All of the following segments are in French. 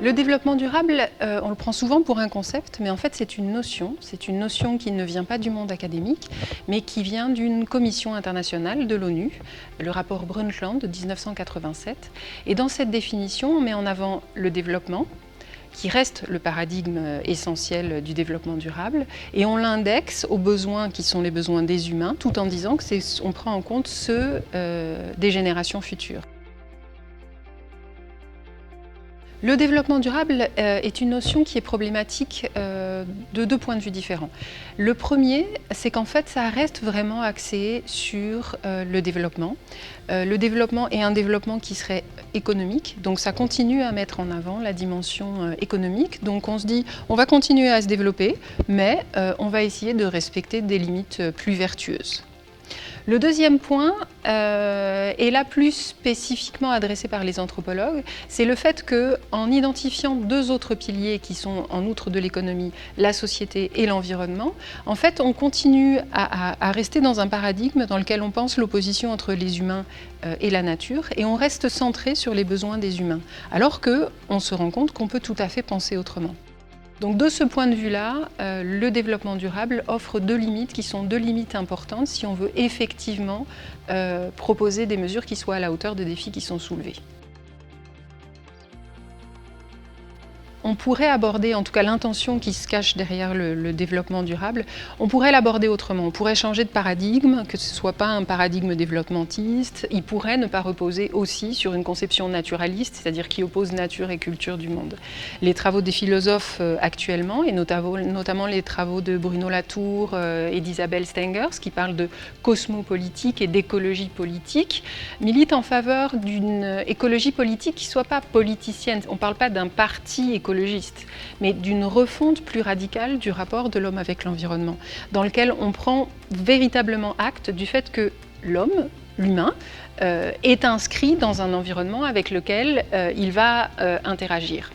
Le développement durable, on le prend souvent pour un concept, mais en fait c'est une notion. C'est une notion qui ne vient pas du monde académique, mais qui vient d'une commission internationale de l'ONU, le rapport Brundtland de 1987. Et dans cette définition, on met en avant le développement, qui reste le paradigme essentiel du développement durable, et on l'indexe aux besoins qui sont les besoins des humains, tout en disant qu'on prend en compte ceux des générations futures. Le développement durable est une notion qui est problématique de deux points de vue différents. Le premier, c'est qu'en fait, ça reste vraiment axé sur le développement. Le développement est un développement qui serait économique, donc ça continue à mettre en avant la dimension économique. Donc on se dit, on va continuer à se développer, mais on va essayer de respecter des limites plus vertueuses. Le deuxième point est là plus spécifiquement adressé par les anthropologues, c'est le fait qu'en identifiant deux autres piliers qui sont en outre de l'économie, la société et l'environnement, en fait on continue à rester dans un paradigme dans lequel on pense l'opposition entre les humains et la nature, et on reste centré sur les besoins des humains, alors qu'on se rend compte qu'on peut tout à fait penser autrement. Donc de ce point de vue-là, le développement durable offre deux limites qui sont deux limites importantes si on veut effectivement proposer des mesures qui soient à la hauteur des défis qui sont soulevés. On pourrait aborder, en tout cas l'intention qui se cache derrière le développement durable, on pourrait l'aborder autrement. On pourrait changer de paradigme, que ce ne soit pas un paradigme développementiste. Il pourrait ne pas reposer aussi sur une conception naturaliste, c'est-à-dire qui oppose nature et culture du monde. Les travaux des philosophes actuellement, et notamment les travaux de Bruno Latour et d'Isabelle Stengers, qui parlent de cosmopolitique et d'écologie politique, militent en faveur d'une écologie politique qui ne soit pas politicienne. On ne parle pas d'un parti écologiste, mais d'une refonte plus radicale du rapport de l'homme avec l'environnement, dans lequel on prend véritablement acte du fait que l'homme, l'humain, est inscrit dans un environnement avec lequel il va interagir.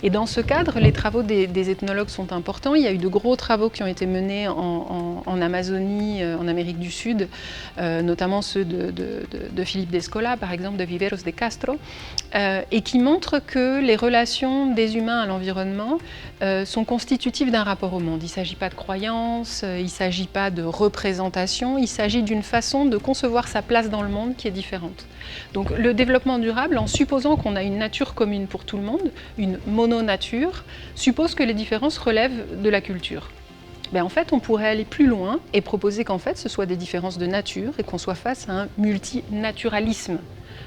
Et dans ce cadre, les travaux des ethnologues sont importants. Il y a eu de gros travaux qui ont été menés en Amazonie, en Amérique du Sud, notamment ceux de Philippe Descola, par exemple, de Viveros de Castro, et qui montrent que les relations des humains à l'environnement sont constitutives d'un rapport au monde. Il ne s'agit pas de croyance, il ne s'agit pas de représentation, il s'agit d'une façon de concevoir sa place dans le monde qui est différente. Donc le développement durable, en supposant qu'on a une nature commune pour tout le monde, une mononature, suppose que les différences relèvent de la culture. En fait, on pourrait aller plus loin et proposer qu'en fait, ce soit des différences de nature et qu'on soit face à un multinaturalisme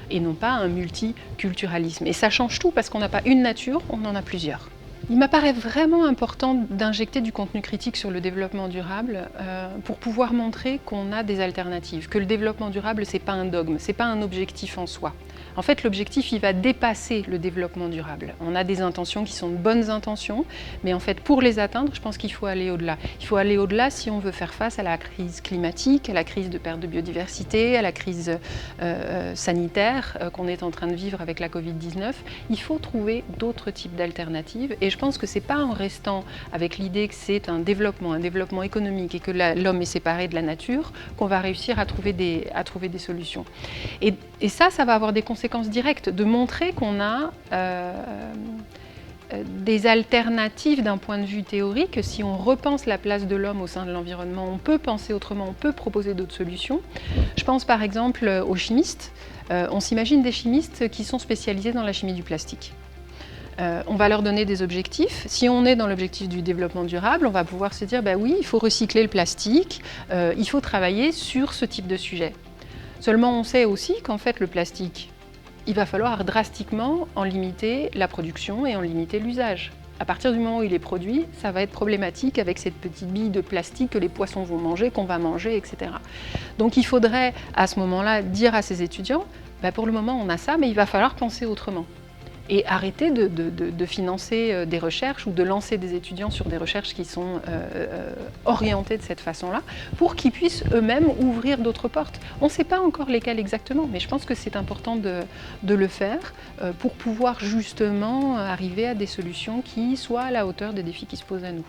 et non pas un multiculturalisme. Et ça change tout parce qu'on n'a pas une nature, on en a plusieurs. Il m'apparaît vraiment important d'injecter du contenu critique sur le développement durable pour pouvoir montrer qu'on a des alternatives, que le développement durable, ce n'est pas un dogme, ce n'est pas un objectif en soi. En fait, l'objectif, il va dépasser le développement durable. On a des intentions qui sont de bonnes intentions, mais en fait, pour les atteindre, je pense qu'il faut aller au-delà. Il faut aller au-delà si on veut faire face à la crise climatique, à la crise de perte de biodiversité, à la crise sanitaire qu'on est en train de vivre avec la Covid-19. Il faut trouver d'autres types d'alternatives. Et je pense que ce n'est pas en restant avec l'idée que c'est un développement économique et que l'homme est séparé de la nature qu'on va réussir à trouver des solutions. Et ça va avoir des conséquences directes, de montrer qu'on a des alternatives d'un point de vue théorique. Si on repense la place de l'homme au sein de l'environnement, on peut penser autrement, on peut proposer d'autres solutions. Je pense par exemple aux chimistes. On s'imagine des chimistes qui sont spécialisés dans la chimie du plastique. On va leur donner des objectifs. Si on est dans l'objectif du développement durable, on va pouvoir se dire oui, il faut recycler le plastique, il faut travailler sur ce type de sujet. Seulement, on sait aussi qu'en fait, le plastique, il va falloir drastiquement en limiter la production et en limiter l'usage. À partir du moment où il est produit, ça va être problématique avec cette petite bille de plastique que les poissons vont manger, qu'on va manger, etc. Donc il faudrait à ce moment-là dire à ces étudiants, pour le moment on a ça, mais il va falloir penser autrement. Et arrêter de financer des recherches ou de lancer des étudiants sur des recherches qui sont orientées de cette façon-là, pour qu'ils puissent eux-mêmes ouvrir d'autres portes. On ne sait pas encore lesquelles exactement, mais je pense que c'est important de le faire pour pouvoir justement arriver à des solutions qui soient à la hauteur des défis qui se posent à nous.